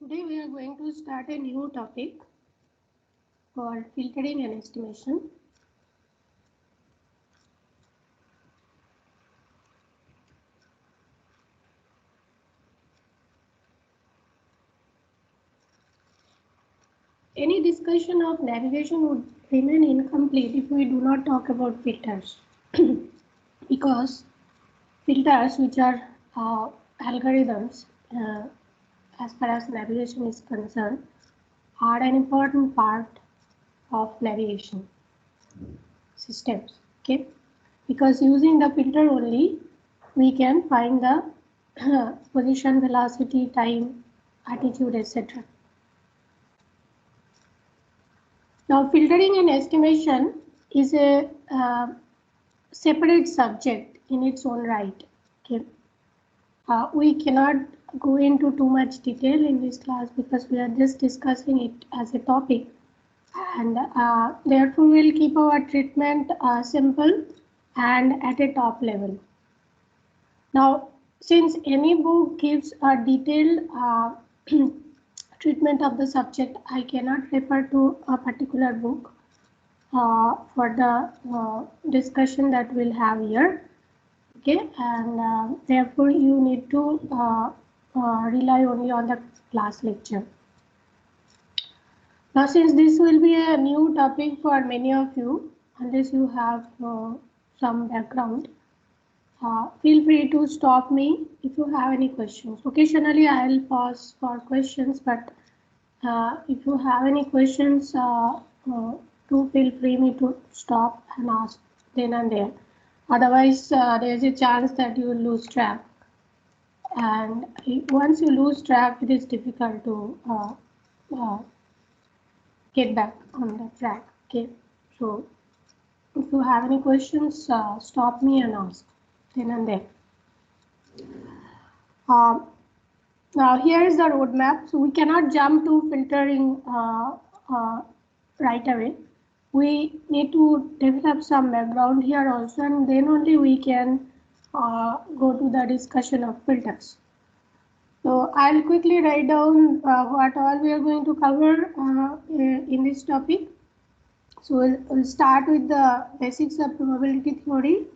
Today we are going to start a new topic called filtering and estimation. Any discussion of navigation would remain incomplete if we do not talk about filters. Because filters, which are algorithms as far as navigation is concerned, are an important part of navigation systems. Okay, because using the filter only we can find the position, velocity, time, attitude, etc. Now, filtering and estimation is a separate subject in its own right. Okay, we cannot go into too much detail in this class because we are just discussing it as a topic, and therefore we'll keep our treatment simple and at a top level. Now, since any book gives a detailed treatment of the subject, I cannot refer to a particular book for the discussion that we'll have here. Okay, and therefore you need to rely only on the class lecture. Now, since this will be a new topic for many of you, unless you have some background, feel free to stop me if you have any questions. Occasionally, I'll pause for questions, but if you have any questions, do feel free me to stop and ask then and there. Otherwise, there is a chance that you will lose track. And once you lose track, it is difficult to get back on the track. Okay, so if you have any questions, stop me and ask then and there. Now here is the roadmap. So we cannot jump to filtering right away. We need to develop some background here also, and then only we can go to the discussion of filters. So I'll quickly write down what all we are going to cover in this topic. So we'll start with the basics of probability theory.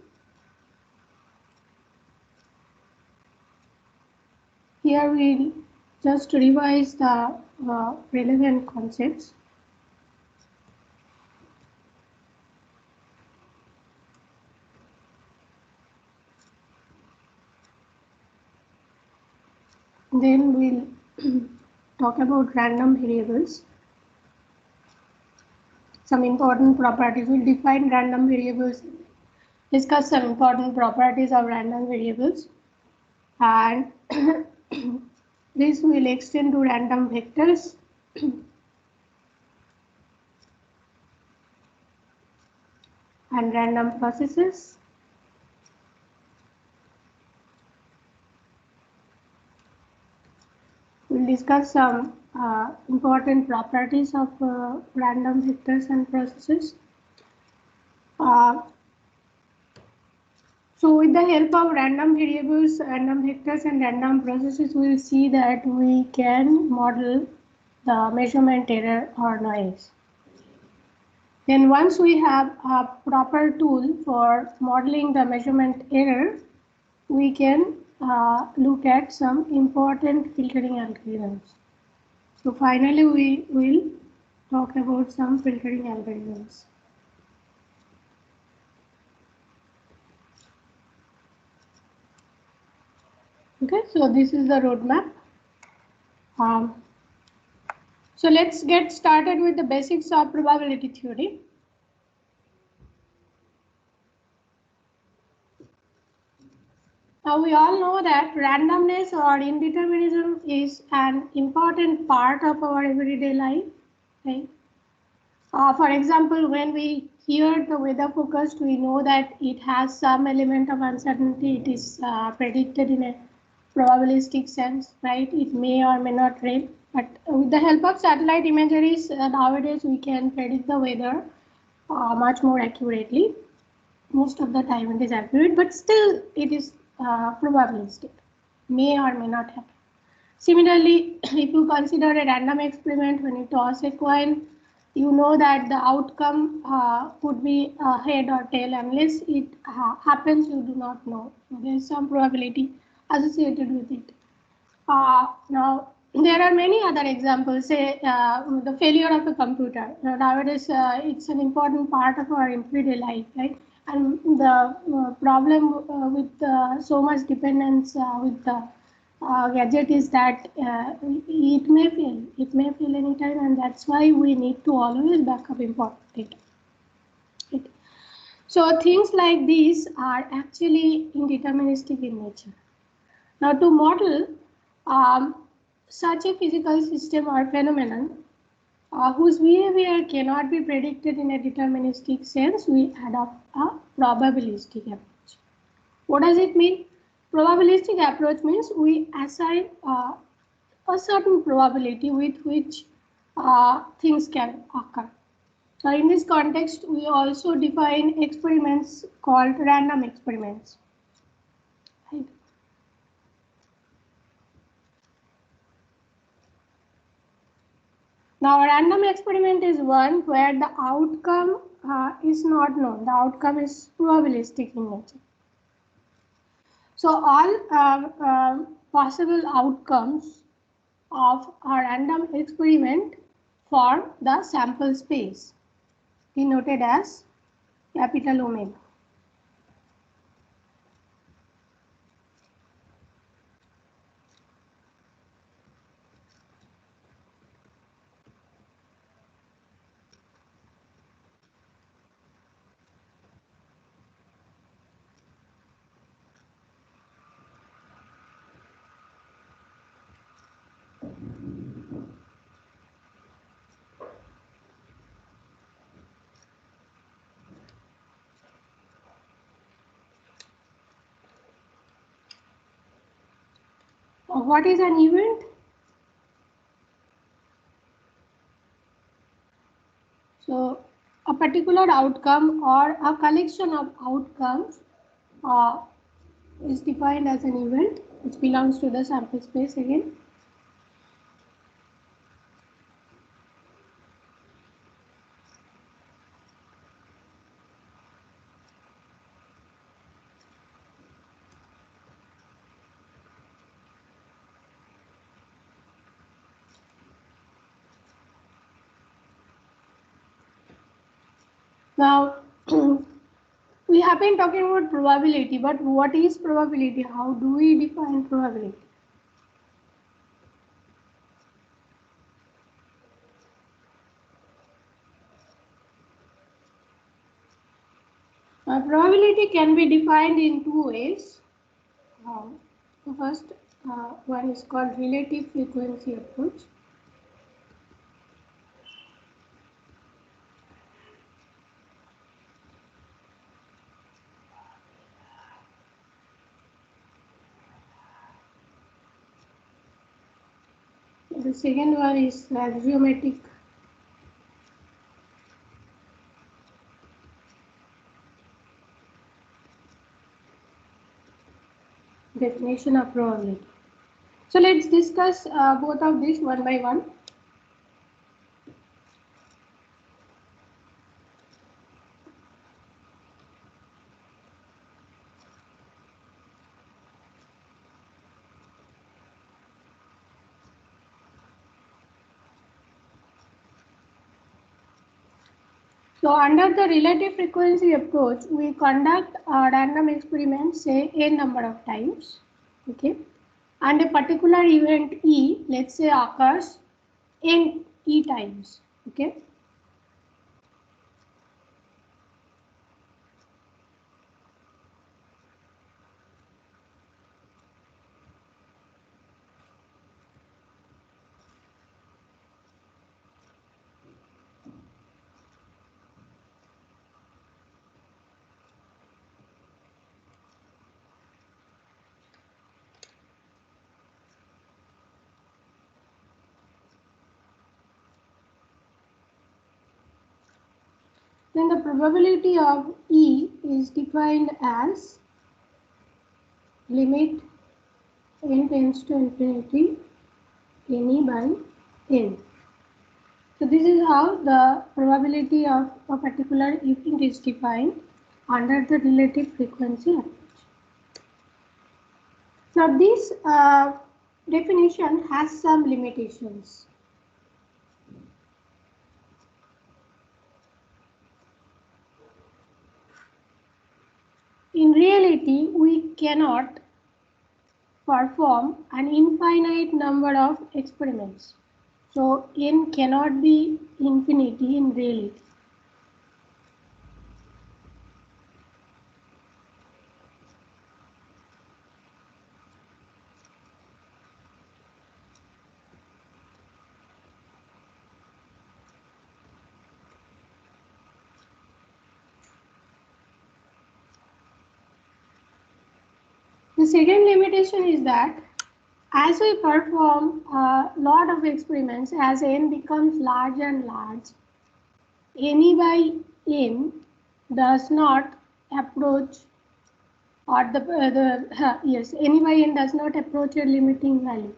Here we'll just revise the relevant concepts. Then we'll talk about random variables. Some important properties. We'll define random variables, discuss some important properties of random variables, and this will extend to random vectors. And random processes. We'll discuss some important properties of random vectors and processes. So with the help of random variables, random vectors and random processes, we will see that we can model the measurement error or noise. Then once we have a proper tool for modeling the measurement error, we can look at some important filtering algorithms. So finally, we will talk about some filtering algorithms. Okay, so this is the roadmap. So let's get started with the basics of probability theory. Now we all know that randomness or indeterminism is an important part of our everyday life. Right? For example, when we hear the weather forecast, we know that it has some element of uncertainty. It is predicted in a probabilistic sense, right? It may or may not rain. But with the help of satellite imageries, nowadays we can predict the weather much more accurately. Most of the time it is accurate, but still it is probabilistic, may or may not happen. Similarly, if you consider a random experiment, when you toss a coin, you know that the outcome could be head or tail. Unless it happens, you do not know. There is some probability associated with it. Now, there are many other examples, say the failure of a computer. Nowadays, it's an important part of our everyday life, right? And the problem with so much dependence with the gadget is that it may fail. It may fail anytime, and that's why we need to always back up important data. Right? So things like these are actually indeterministic in nature. Now, to model such a physical system or phenomenon whose behavior cannot be predicted in a deterministic sense, we adopt a probabilistic approach. What does it mean? Probabilistic approach means we assign a certain probability with which things can occur. Now, in this context, we also define experiments called random experiments. Right? Now, a random experiment is one where the outcome is not known. The outcome is probabilistic in nature. So, all possible outcomes of a random experiment form the sample space, denoted as capital omega. What is an event? So, a particular outcome or a collection of outcomes is defined as an event, which belongs to the sample space again. Now, we have been talking about probability, but what is probability? How do we define probability? Probability can be defined in two ways. The first one is called relative frequency approach. The second one is axiomatic definition of probability. So let's discuss both of these one by one. So under the relative frequency approach, we conduct a random experiment, say n number of times, okay, and a particular event E, let's say, occurs n e times, okay. Then the probability of E is defined as limit n tends to infinity any by n. So this is how the probability of a particular event is defined under the relative frequency approach. So this definition has some limitations. In reality, we cannot perform an infinite number of experiments. So n cannot be infinity in reality. The second limitation is that as we perform a lot of experiments, as n becomes large and large, any by n does not approach, or yes, any by n does not approach a limiting value.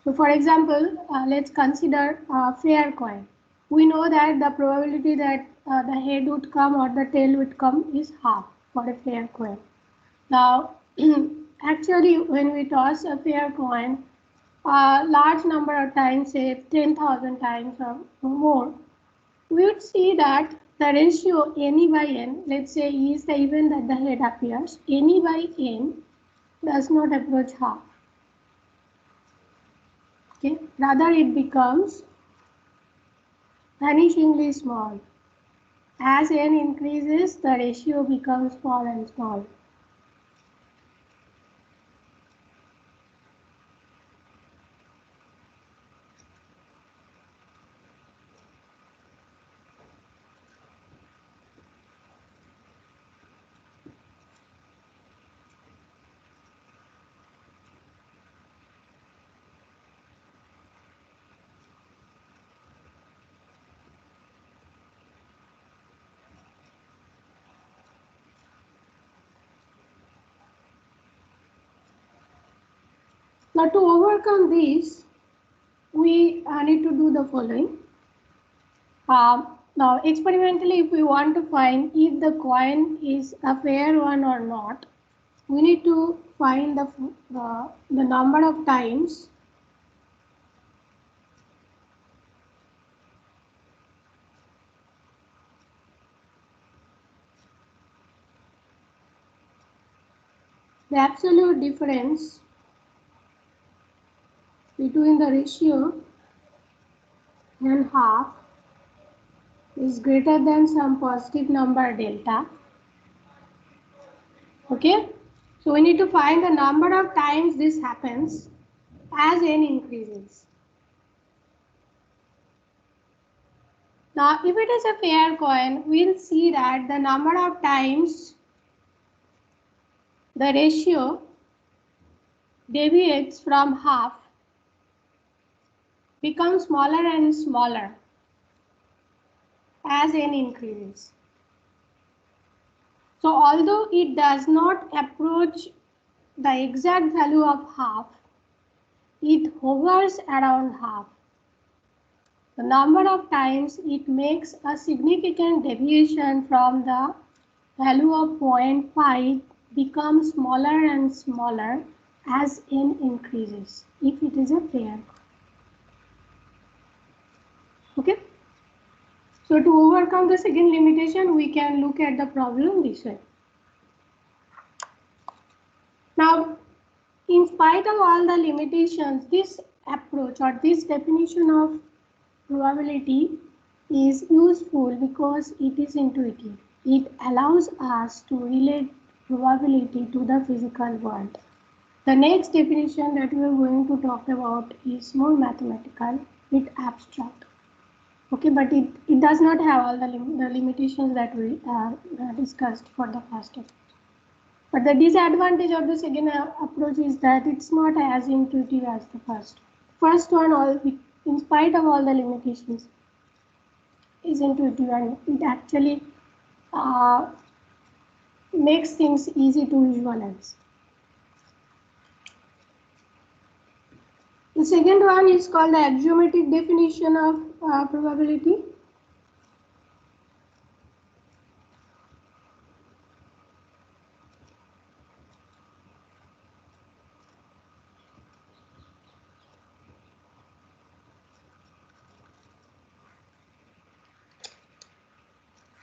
So for example, let's consider a fair coin. We know that the probability that the head would come or the tail would come is half for a fair coin. Now, actually, when we toss a fair coin, a large number of times, say 10,000 times or more, we would see that the ratio any by n, let's say, is the event that the head appears, any by n does not approach half. Okay, rather it becomes vanishingly small. As n increases, the ratio becomes small and small. Now, to overcome this, we need to do the following. Now, experimentally, if we want to find if the coin is a fair one or not, we need to find the number of times the absolute difference between the ratio and half is greater than some positive number delta. Okay, so we need to find the number of times this happens as n increases. Now, if it is a fair coin, we'll see that the number of times the ratio deviates from half becomes smaller and smaller as n increases. So although it does not approach the exact value of half, it hovers around half. The number of times it makes a significant deviation from the value of 0.5 becomes smaller and smaller as n increases if it is a fair. Okay. So to overcome the second limitation, we can look at the problem this way. Now, in spite of all the limitations, this approach or this definition of probability is useful because it is intuitive. It allows us to relate probability to the physical world. The next definition that we are going to talk about is more mathematical, bit abstract. Okay, but it does not have all the limitations that we discussed for the first approach. But the disadvantage of the second approach is that it's not as intuitive as the first. First one, in spite of all the limitations, is intuitive and it actually makes things easy to visualize. The The second one is called the axiomatic definition of probability.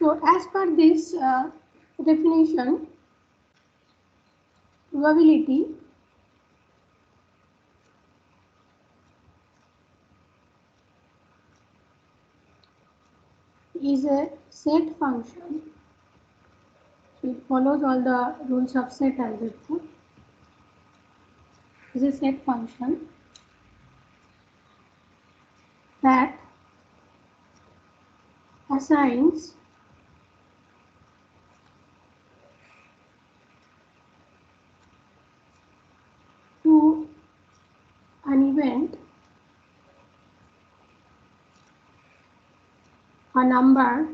So as per this definition, probability is a set function. So it follows all the rules of set algebra. Is a set function that assigns to an event a number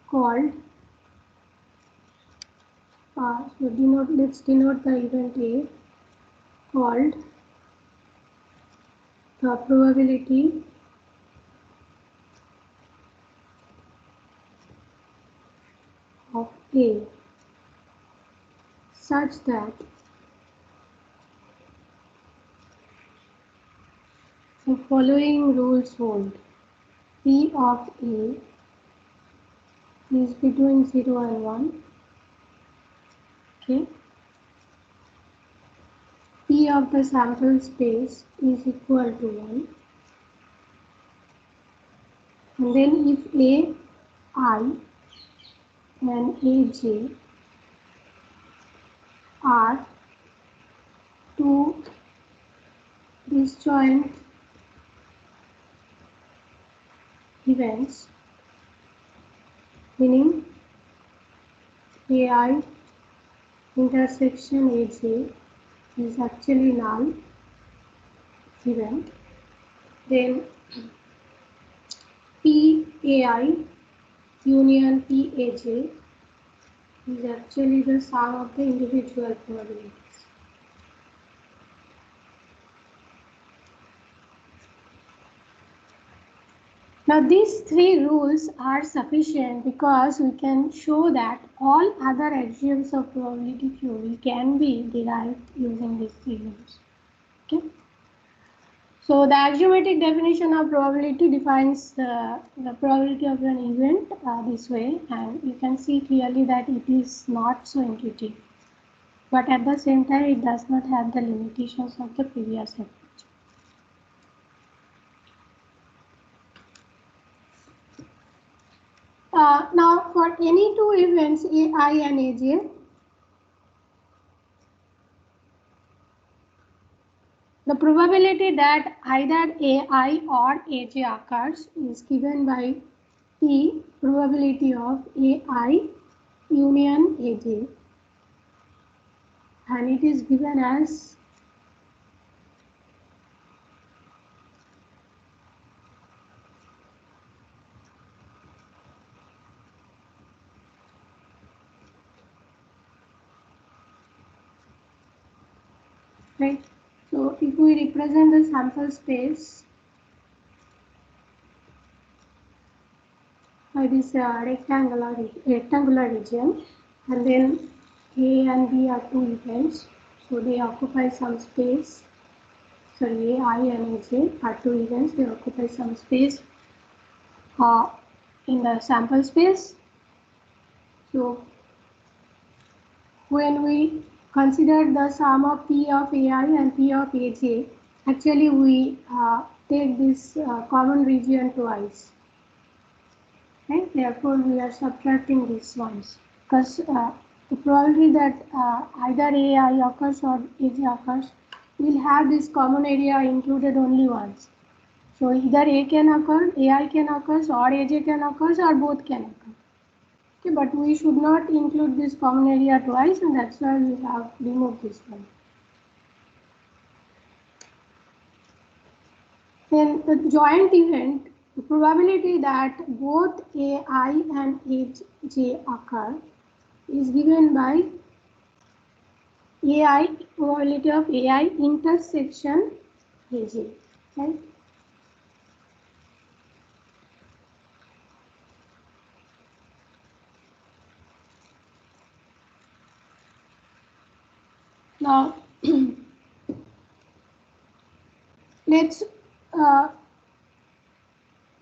called let's denote the event A called the probability of A such that the following rules hold. P of A is between 0 and 1. Okay. P of the sample space is equal to 1. And then if AI and AJ are two disjoint events, meaning AI intersection AJ is actually null event, then PAI union PAJ is actually the sum of the individual probabilities. Now these three rules are sufficient because we can show that all other axioms of probability theory can be derived using these three rules. Okay. So the axiomatic definition of probability defines the probability of an event this way, and you can see clearly that it is not so intuitive. But at the same time, it does not have the limitations of the previous approach. Now, for any two events, AI and AJ, the probability that either AI or AJ occurs is given by P probability of AI union AJ, and it is given as right. So if we represent the sample space by this rectangular region, and then A and B are two events, so they occupy some space. Sorry, AI and AJ are two events, they occupy some space in the sample space. So when we consider the sum of P of AI and P of AJ, actually we take this common region twice. Right? Therefore, we are subtracting these ones because the probability that either AI occurs or AJ occurs will have this common area included only once. So either A can occur, AI can occur, or AJ can occur, or both can occur. Okay, but we should not include this common area twice, and that's why we have removed this one. Then the joint event, the probability that both AI and AJ occur is given by AI, probability of AI intersection AJ, right? Now, let's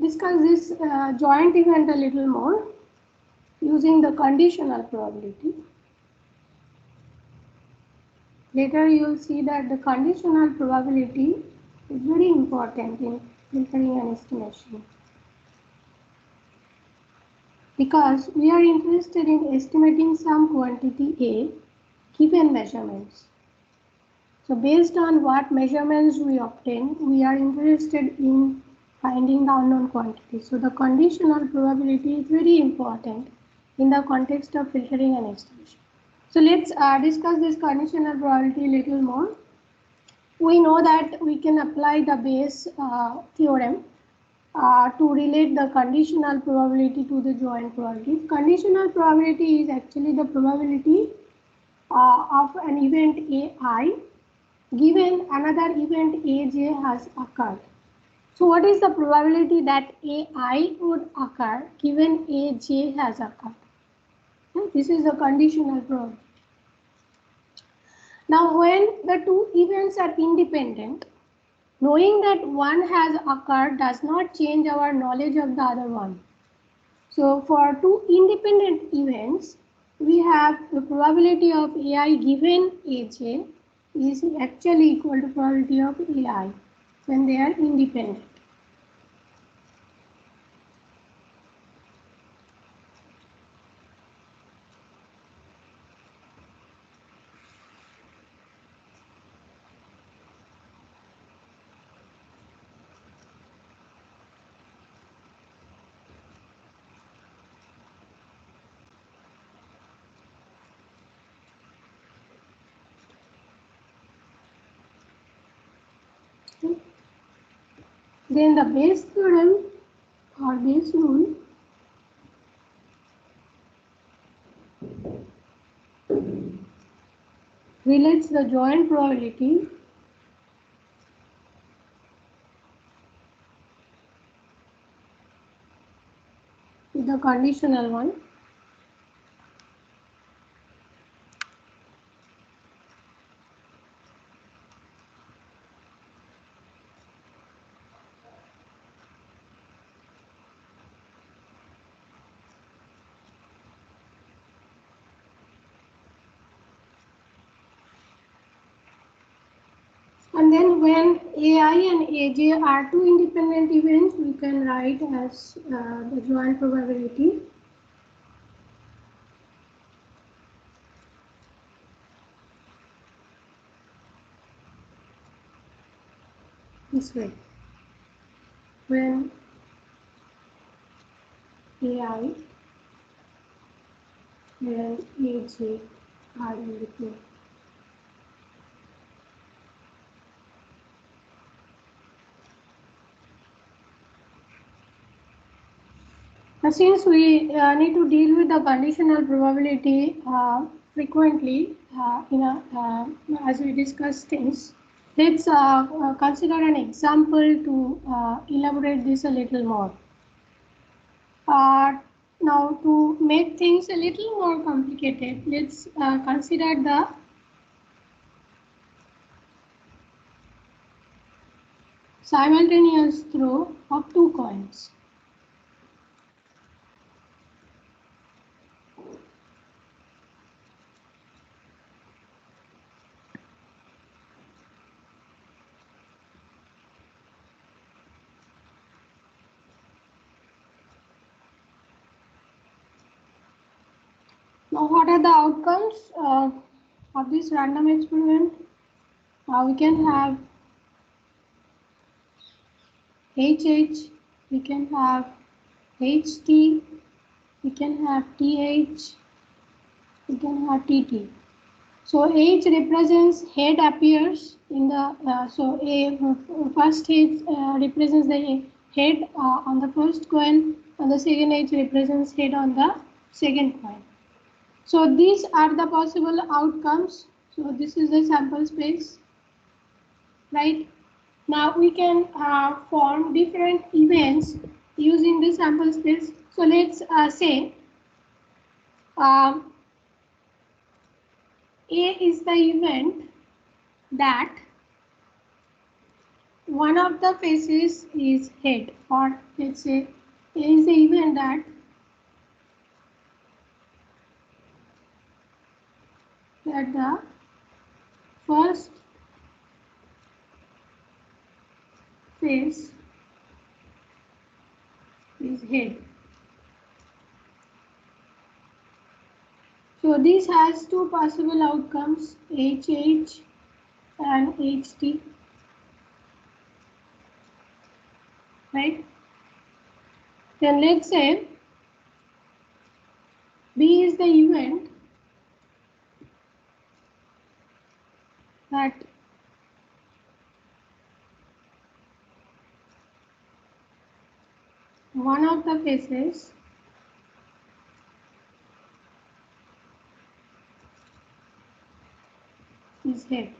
discuss this joint event a little more using the conditional probability. Later you will see that the conditional probability is very important in filtering and estimation, because we are interested in estimating some quantity A given measurements. So based on what measurements we obtain, we are interested in finding the unknown quantity. So the conditional probability is very important in the context of filtering and estimation. So let's discuss this conditional probability a little more. We know that we can apply the Bayes theorem to relate the conditional probability to the joint probability. Conditional probability is actually the probability of an event AI given another event AJ has occurred. So what is the probability that AI would occur given AJ has occurred? This is the conditional probability. Now when the two events are independent, knowing that one has occurred does not change our knowledge of the other one. So for two independent events, we have the probability of AI given AJ is actually equal to probability of AI when they are independent. Then the Bayes theorem or Bayes rule relates the joint probability with the conditional one. And then when AI and AJ are two independent events, we can write as the joint probability. This way. When AI and AJ are independent. Now, since we need to deal with the conditional probability frequently as we discuss things, let's consider an example to elaborate this a little more. Now, to make things a little more complicated, let's consider the simultaneous throw of two coins. Now, what are the outcomes of this random experiment? We can have HH, we can have HT, we can have TH, we can have TT. So H represents head appears in the, so A first H represents the head on the first coin, and the second H represents head on the second coin. So these are the possible outcomes. So this is the sample space, right? Now we can form different events using the sample space. So let's say A is the event that one of the faces is head, or let's say A is the event that the first face is head. So this has two possible outcomes, HH and HT, right? Then let's say B is the event that one of the faces is head.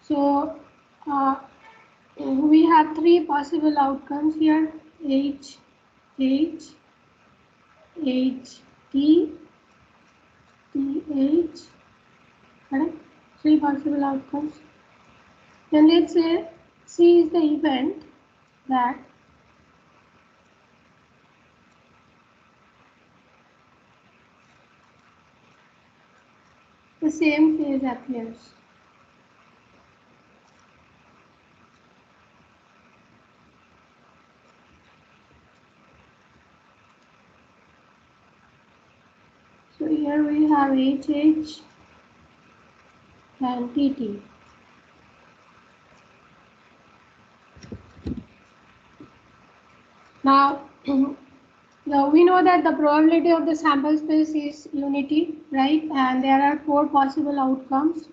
So we have three possible outcomes here, H, H, H, T, T, H, correct? Three possible outcomes. Then let's say C is the event that the same phase appears. So here we have HH and TT. Now, we know that the probability of the sample space is unity, right? And there are four possible outcomes.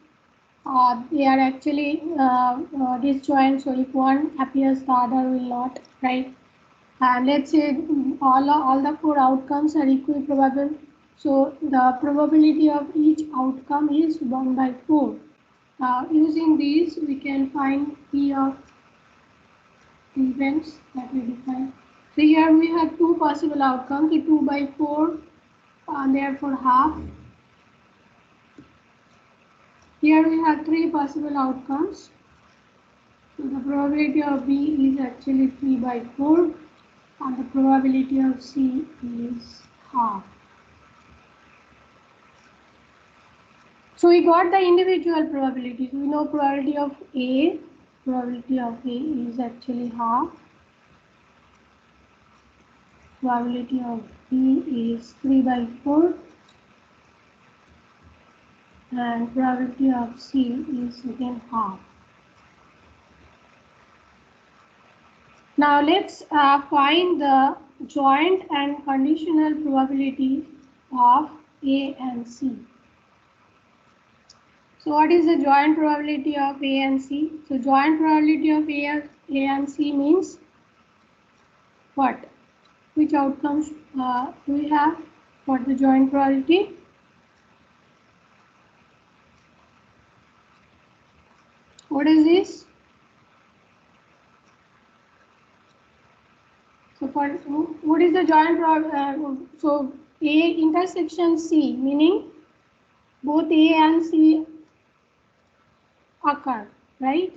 They are actually disjoint, so if one appears, the other will not, right? And let's say all the four outcomes are equally probable. So the probability of each outcome is 1/4. Using these, we can find P of events that we define. So here we have two possible outcomes, the 2/4, therefore half. Here we have three possible outcomes. So the probability of B is actually 3/4, and the probability of C is half. So we got the individual probabilities. We know probability of A is actually half. Probability of B is 3/4. And probability of C is again half. Now let's find the joint and conditional probability of A and C. So what is the joint probability of A and C? So joint probability of A and C means what? Which outcomes do we have for the joint probability? What is this? So for what is the joint probability? So A intersection C, meaning both A and C occur, right?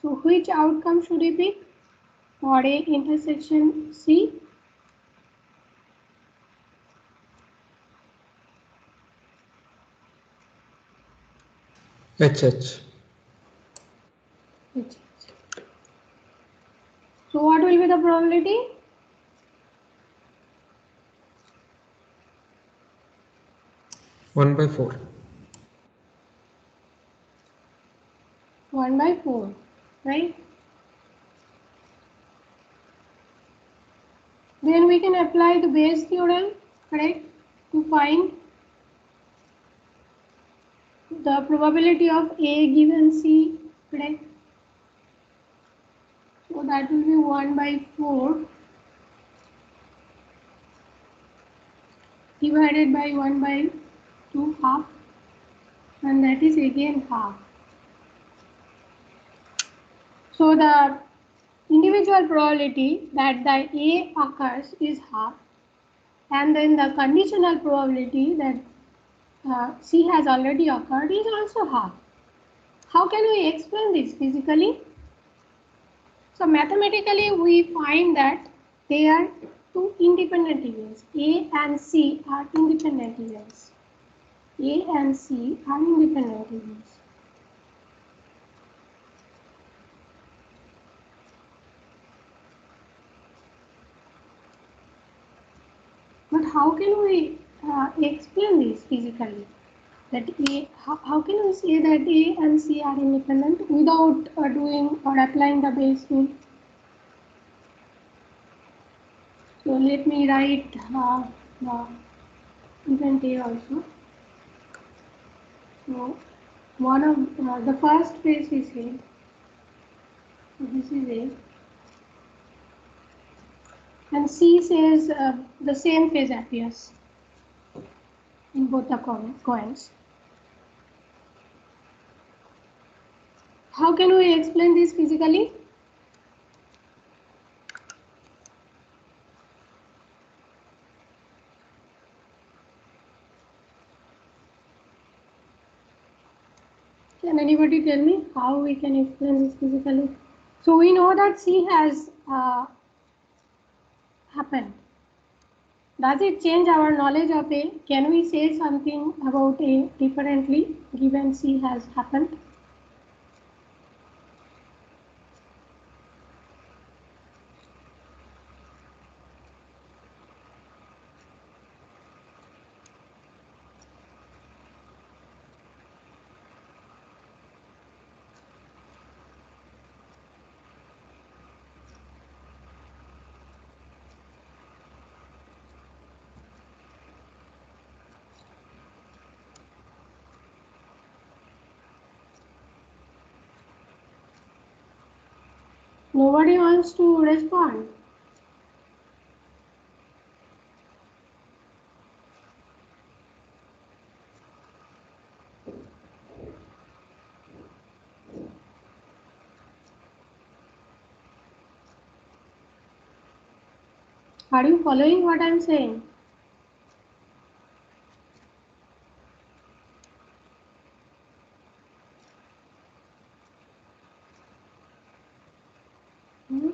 So which outcome should we pick for A intersection C? HH. So what will be the probability? One by 4. 1/4, right? Then we can apply the Bayes theorem, correct, to find the probability of A given C, correct? So that will be 1/4 divided by 1 by 2 half, and that is again half. So the individual probability that the A occurs is half, and then the conditional probability that C has already occurred is also half. How can we explain this physically? So mathematically we find that they are two independent events. A and C are independent events. A and C are independent events. But how can we explain this physically? That how can we say that A and C are independent without doing or applying the Bayes rule? So let me write the event A also. So one of the first phase is A. So this is A. And C says the same phase appears in both the coins. How can we explain this physically? Can anybody tell me how we can explain this physically? So we know that C has happened. Does it change our knowledge of A? Can we say something about A differently given C has happened? Nobody wants to respond. Are you following what I'm saying? Hmm?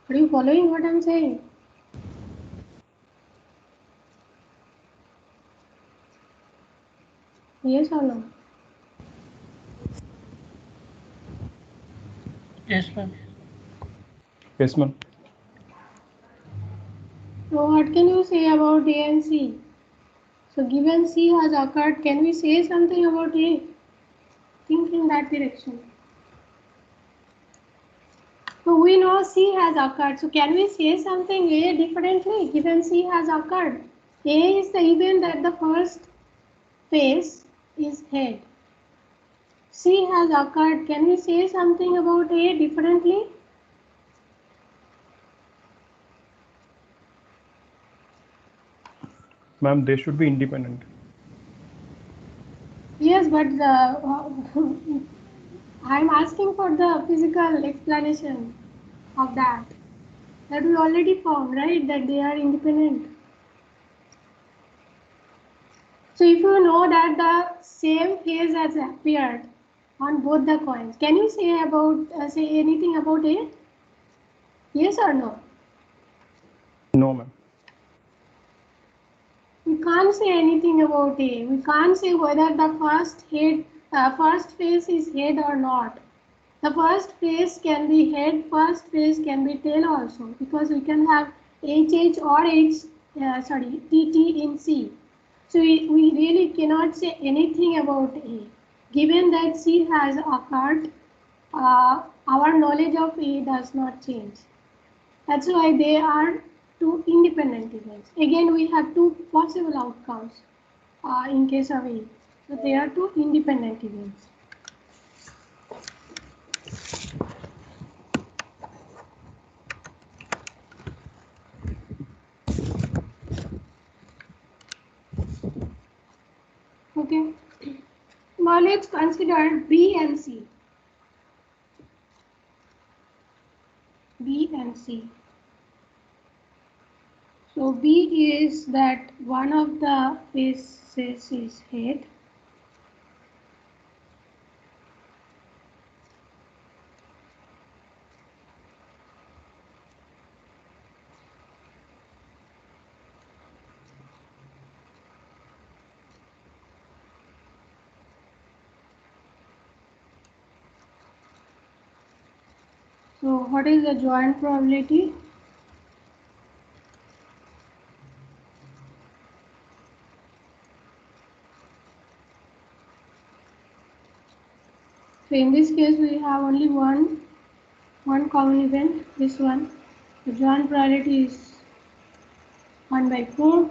Are you following what I'm saying? Yes or no? Yes, ma'am. Yes, ma'am. So what can you say about A and C? So given C has occurred, can we say something about A? Think in that direction. So we know C has occurred. So can we say something A differently given C has occurred? A is the event that the first phase is head. C has occurred. Can we say something about A differently? Ma'am, they should be independent. Yes, but I'm asking for the physical explanation of that. That we already found, right? That they are independent. So if you know that the same phase has appeared on both the coins, can you say about say anything about it? Yes or no? No, ma'am. We can't say anything about A. We can't say whether the first phase is head or not. The first phase can be head, first phase can be tail also, because we can have HH or TT in C. So we really cannot say anything about A. Given that C has occurred, our knowledge of A does not change. That's why they are two independent events. Again, we have two possible outcomes in case of A. So they are two independent events. Okay. Now let's consider B and C. B and C. So B is that one of the faces is head. So what is the joint probability? So in this case we have only one common event, this one. The joint probability is 1/4.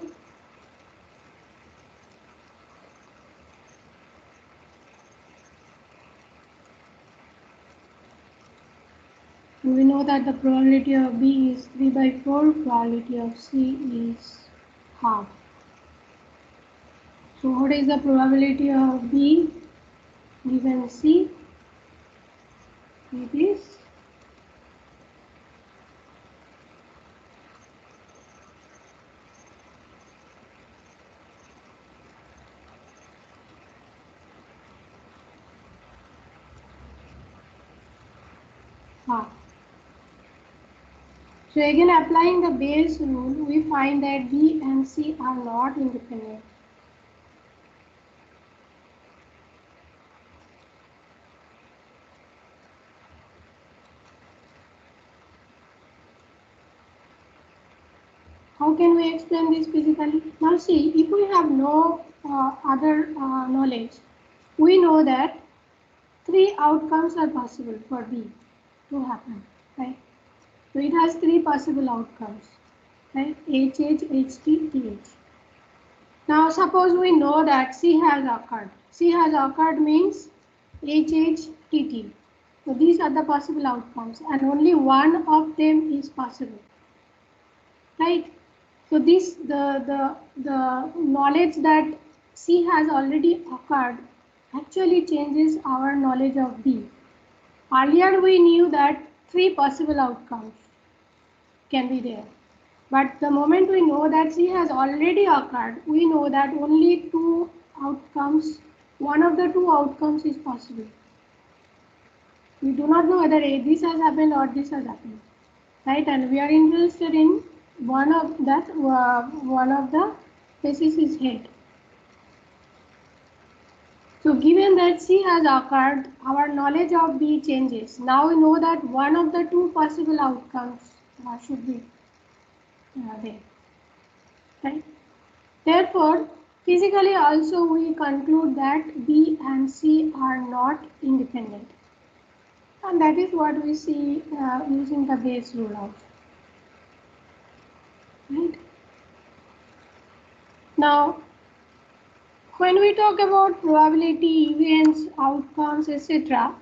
And we know that the probability of B is 3/4, probability of C is half. So what is the probability of B given C? It is half. So again, applying the Bayes rule, we find that B and C are not independent. How can we explain this physically? Now see, if we have no other knowledge, we know that 3 outcomes are possible for B to happen, right? So it has 3 possible outcomes, right? HH, HT, TH. Now suppose we know that C has occurred. C has occurred means HH, TT. So these are the possible outcomes and only one of them is possible, right? So this the knowledge that C has already occurred actually changes our knowledge of B. Earlier we knew that 3 possible outcomes can be there. But the moment we know that C has already occurred, we know that only 2 outcomes, one of the 2 outcomes is possible. We do not know whether this has happened or this has happened, right? And we are interested in one of the faces is head. So given that C has occurred, our knowledge of B changes. Now we know that one of the 2 possible outcomes should be there, right? Therefore, physically also we conclude that B and C are not independent. And that is what we see using the Bayes rule out. Right? Now, when we talk about probability, events, outcomes, etc.,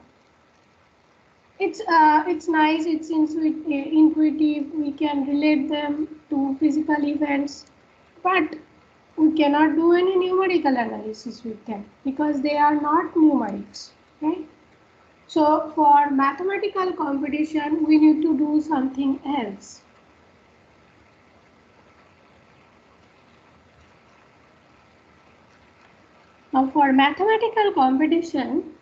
it's nice, it's intuitive, we can relate them to physical events, but we cannot do any numerical analysis with them because they are not numerics, right? So for mathematical computation, we need to do something else. Now for mathematical computation,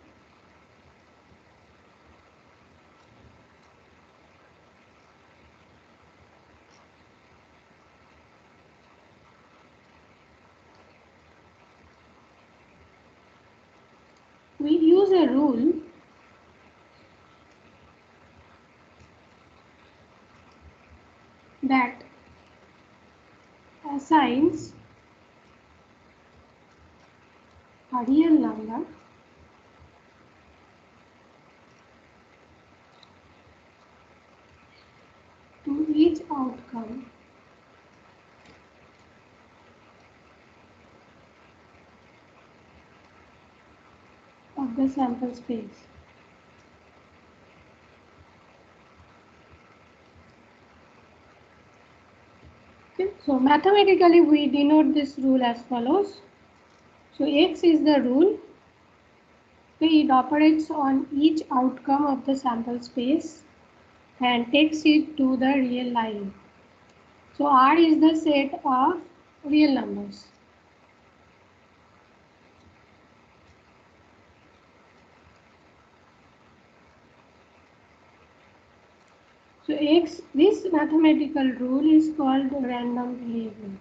we use a rule that assigns a real number to each outcome of the sample space. Okay, so mathematically we denote this rule as follows. So X is the rule. Okay, it operates on each outcome of the sample space and takes it to the real line. So R is the set of real numbers. So X, this mathematical rule is called random variable.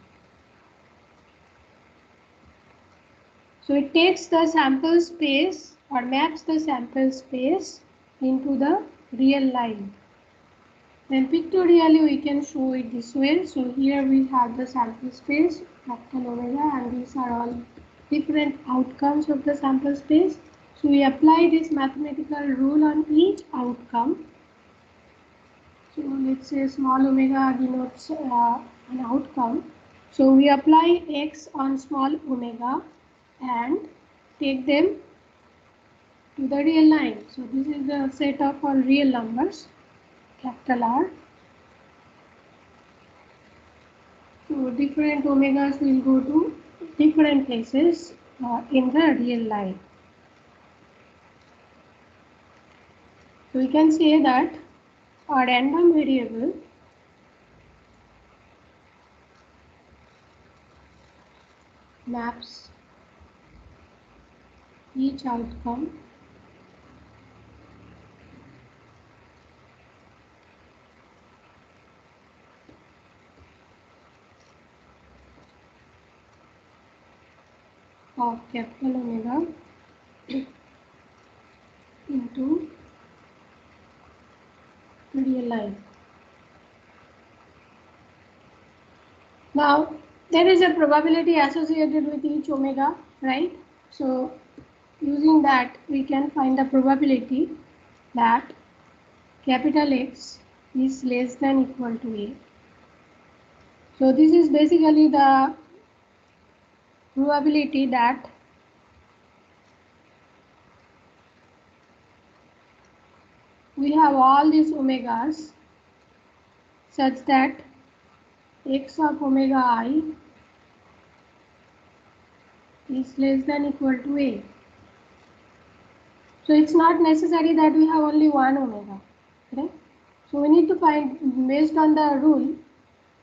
So it takes the sample space or maps the sample space into the real line. Then pictorially we can show it this way. So here we have the sample space, capital omega, and these are all different outcomes of the sample space. So we apply this mathematical rule on each outcome. So let's say small omega denotes an outcome. So we apply X on small omega and take them to the real line. So this is the set of all real numbers, capital R. So different omegas will go to different places in the real line. So we can say that a random variable maps each outcome of capital omega into real line. Now there is a probability associated with each omega, right? So using that we can find the probability that capital X is less than equal to A. So this is basically the probability that we have all these omegas such that X of omega I is less than equal to A. So it's not necessary that we have only one omega, okay? So we need to find, based on the rule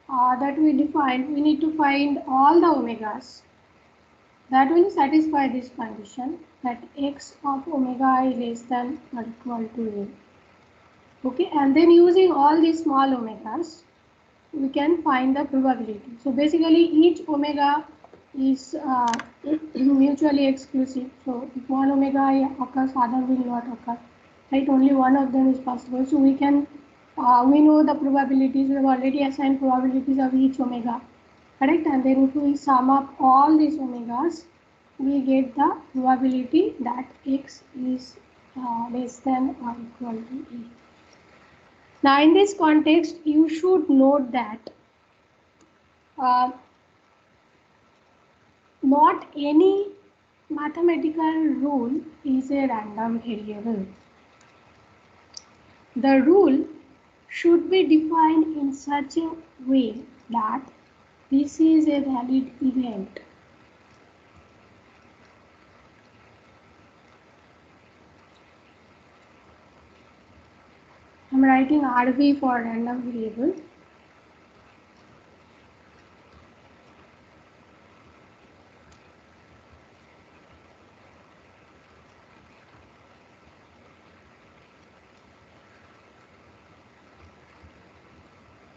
that we defined, we need to find all the omegas that will satisfy this condition that X of omega I less than or equal to A. Okay, and then using all these small omegas, we can find the probability. So basically each omega is mutually exclusive. So if one omega occurs, other will not occur, right? Only one of them is possible. So we can, we know the probabilities, we have already assigned probabilities of each omega, correct? And then if we sum up all these omegas, we get the probability that X is less than or equal to A. Now in this context, you should note that not any mathematical rule is a random variable. The rule should be defined in such a way that this is a valid event. I am writing RV for random variable.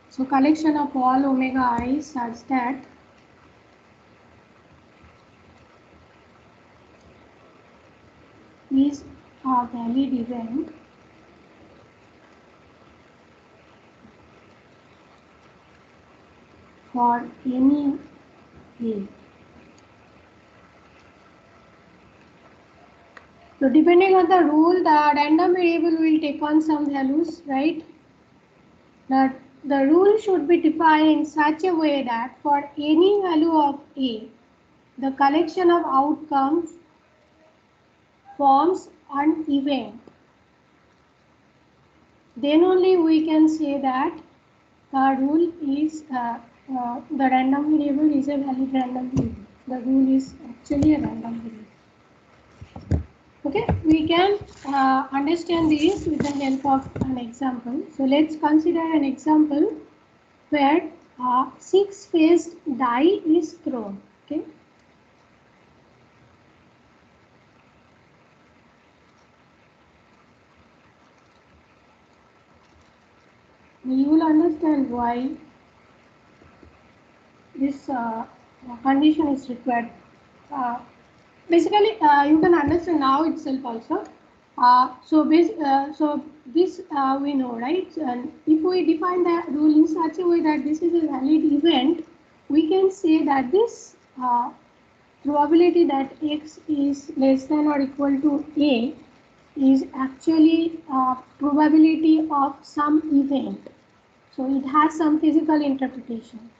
So collection of all omega I such that is a valid event for any A. So depending on the rule, the random variable will take on some values, right? That the rule should be defined in such a way that for any value of A, the collection of outcomes forms an event. Then only we can say that the rule is the random variable is a valid random variable. The rule is actually a random variable. Okay, we can understand this with the help of an example. So let's consider an example where a 6-faced die is thrown. Okay. You will understand why this condition is required. Basically, you can understand now itself also. So this we know, right? And if we define the rule in such a way that this is a valid event, we can say that this probability that x is less than or equal to a is actually probability of some event. So it has some physical interpretation.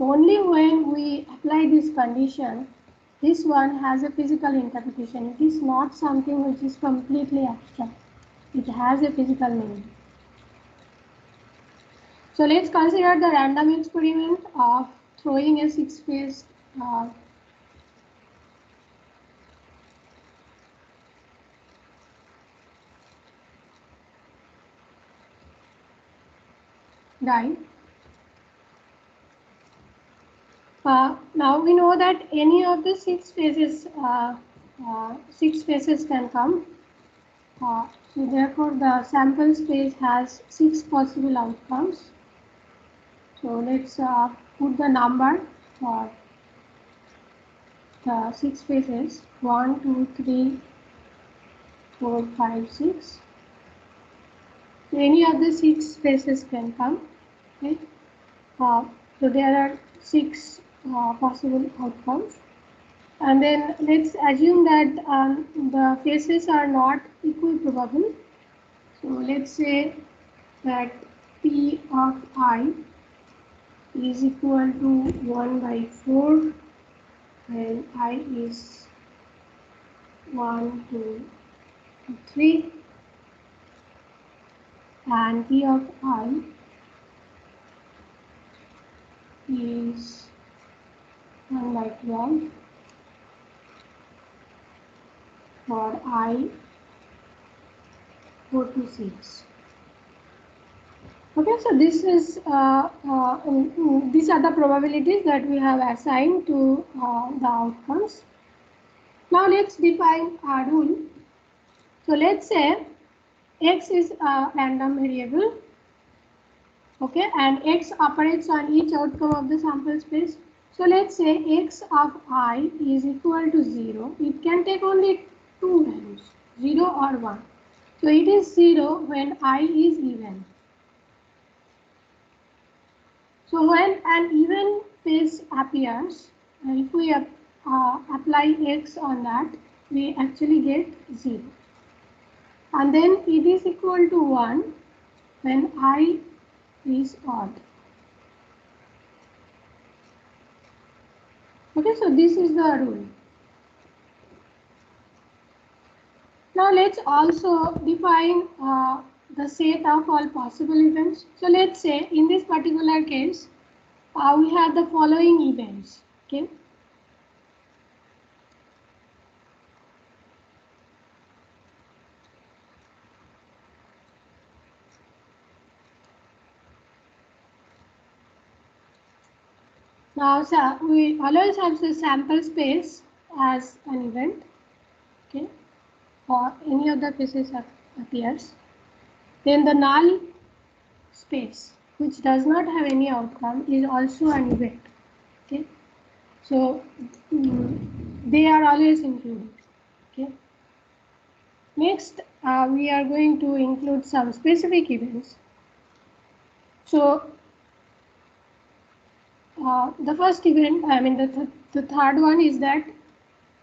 Only when we apply this condition, this one has a physical interpretation. It is not something which is completely abstract. It has a physical meaning. So let's consider the random experiment of throwing a 6-faced die. Now we know that any of the 6 faces can come. So therefore, the sample space has 6 possible outcomes. So let's put the number for the 6 faces: 1, 2, 3, 4, 5, 6. So any of the 6 faces can come. Okay. So there are 6 possible outcomes. And then let's assume that the faces are not equiprobable. So let's say that P of I is equal to 1 by 4 and I is 1, 2, 3, and P of I is 1 by 12 for I 4 to 6. Okay, so this is these are the probabilities that we have assigned to the outcomes. Now let's define our rule. So let's say x is a random variable, okay, and x operates on each outcome of the sample space. So let's say x of I is equal to 0. It can take only 2 values, 0 or 1. So it is 0 when I is even. So when an even phase appears, if we apply x on that, we actually get 0. And then it is equal to 1 when I is odd. Okay, so this is the rule. Now let's also define the set of all possible events. So let's say in this particular case, we have the following events. Okay. Now, so we always have the sample space as an event, okay, or any of the phases appears. Then the null space, which does not have any outcome, is also an event. Okay, so they are always included. Okay. Next, we are going to include some specific events. So the first event, I mean the third one is that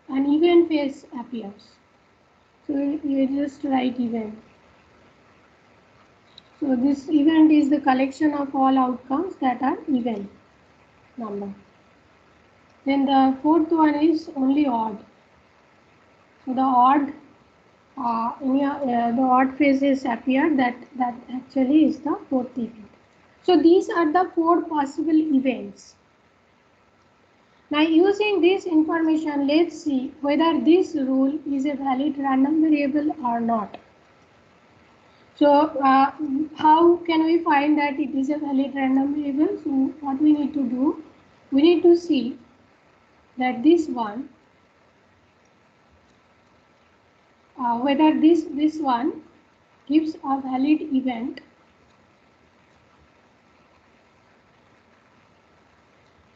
an event phase appears. So you just write event. So this event is the collection of all outcomes that are even number. Then the fourth one is only odd. So the odd the odd phases appear, that actually is the fourth event. So these are the 4 possible events. Now using this information, let's see whether this rule is a valid random variable or not. So how can we find that it is a valid random variable? So what we need to do, we need to see that this one, whether this one gives a valid event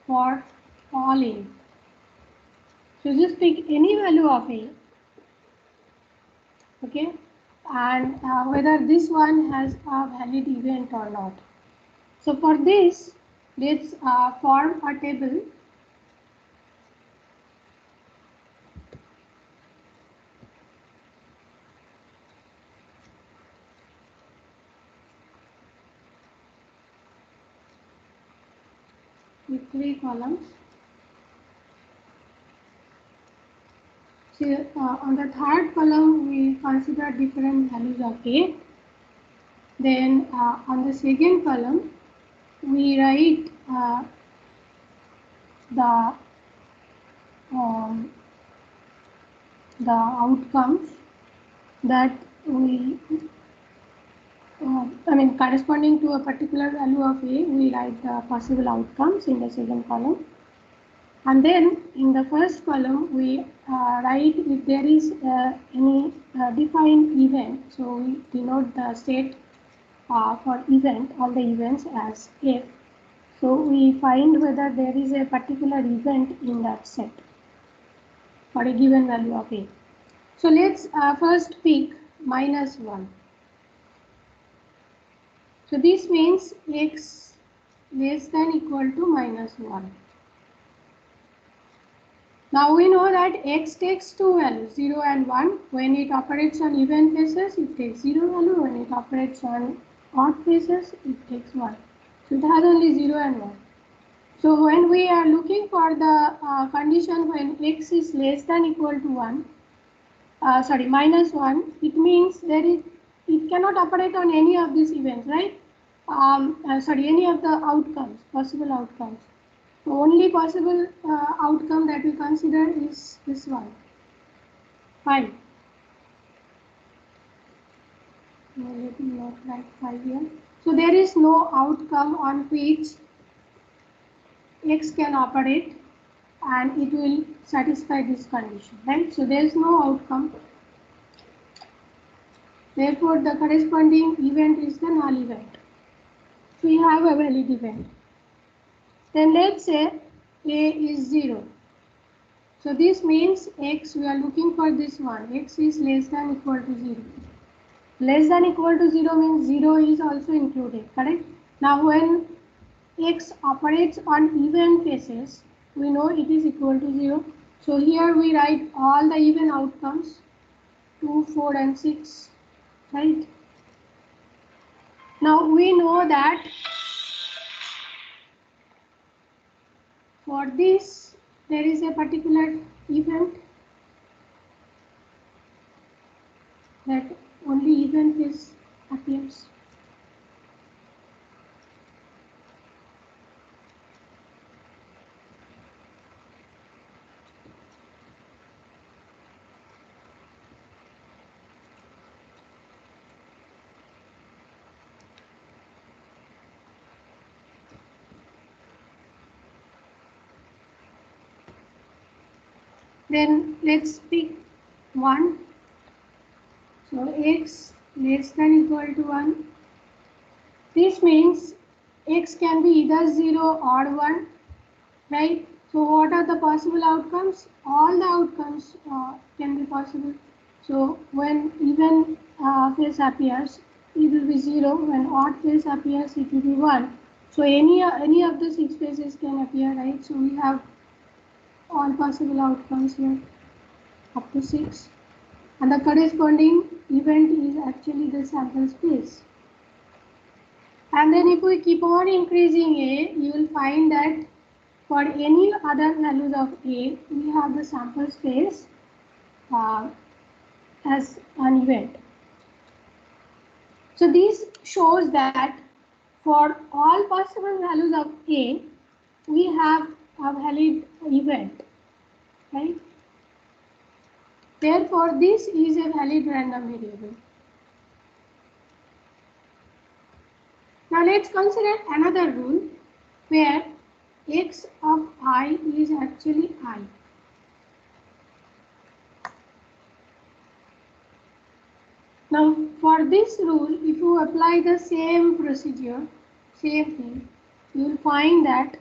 for all a. So just pick any value of a, okay, and whether this one has a valid event or not. So for this, let's form a table. With 3 columns. So on the third column, we consider different values of a. Then on the second column, we write the outcomes that we, corresponding to a particular value of a, we write the possible outcomes in the second column. And then in the first column, we write if there is any defined event. So we denote the state for event, all the events as F. So we find whether there is a particular event in that set for a given value of A. So let's first pick -1. So this means x less than equal to -1. Now we know that x takes 2 values, 0 and 1. When it operates on even phases, it takes 0 value. When it operates on odd phases, it takes 1. So it has only 0 and 1. So when we are looking for the condition when x is less than equal to 1, -1, it means it cannot operate on any of these events, right? Any of the outcomes, possible outcomes. The only possible outcome that we consider is this one. Fine. Let me not write 5 here. So there is no outcome on which x can operate and it will satisfy this condition, right? So there is no outcome. Therefore, the corresponding event is the null event. So we have a valid event. Then let's say a is 0. So this means x, we are looking for this one, x is less than equal to 0. Less than equal to 0 means 0 is also included, correct? Now when x operates on even phases, we know it is equal to 0. So here we write all the even outcomes, 2, 4 and 6, right? Now we know that for this there is a particular event that only even phase appears. Then let's pick 1. So x less than equal to 1. This means x can be either 0 or 1, right? So what are the possible outcomes? All the outcomes can be possible. So when even phase appears, it will be 0. When odd phase appears, it will be 1. So any of the 6 phases can appear, right? So we have all possible outcomes here up to 6. And the corresponding event is actually the sample space. And then if we keep on increasing A, you will find that for any other values of A, we have the sample space as an event. So this shows that for all possible values of A, we have a valid event, right? Therefore, this is a valid random variable. Now let's consider another rule where x of I is actually I. Now for this rule, if you apply the same procedure, same thing, you will find that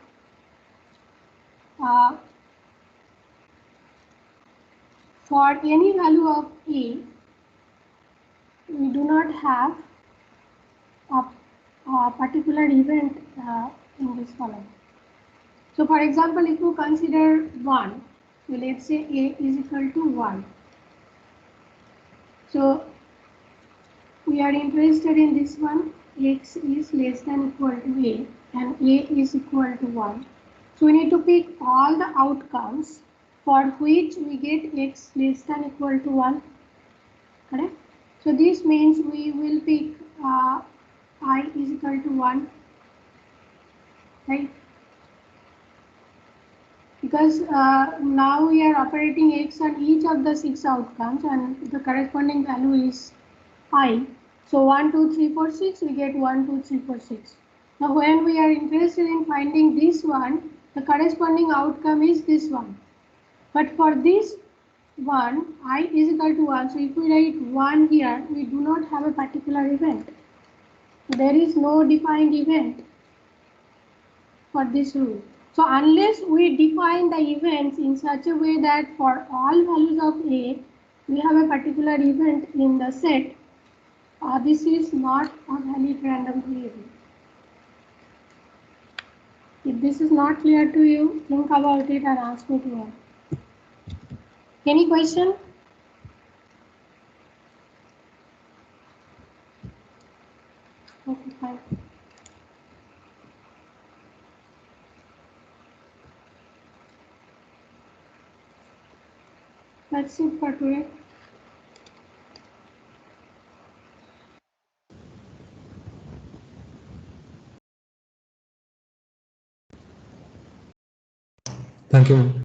for any value of A, we do not have a particular event in this column. So for example, if you consider 1, so let's say A is equal to 1. So we are interested in this one, x is less than equal to A and A is equal to 1. So we need to pick all the outcomes for which we get x less than equal to 1, correct? So this means we will pick I is equal to 1, right? Because now we are operating x on each of the 6 outcomes and the corresponding value is I. So 1, 2, 3, 4, 6, we get 1, 2, 3, 4, 6. Now when we are interested in finding this one, the corresponding outcome is this one. But for this one, I is equal to 1. So if we write 1 here, we do not have a particular event. There is no defined event for this rule. So unless we define the events in such a way that for all values of A, we have a particular event in the set, this is not a valid random variable. If this is not clear to you, think about it and ask me to help. Any question? Okay, fine. That's it for today. Thank you, ma'am.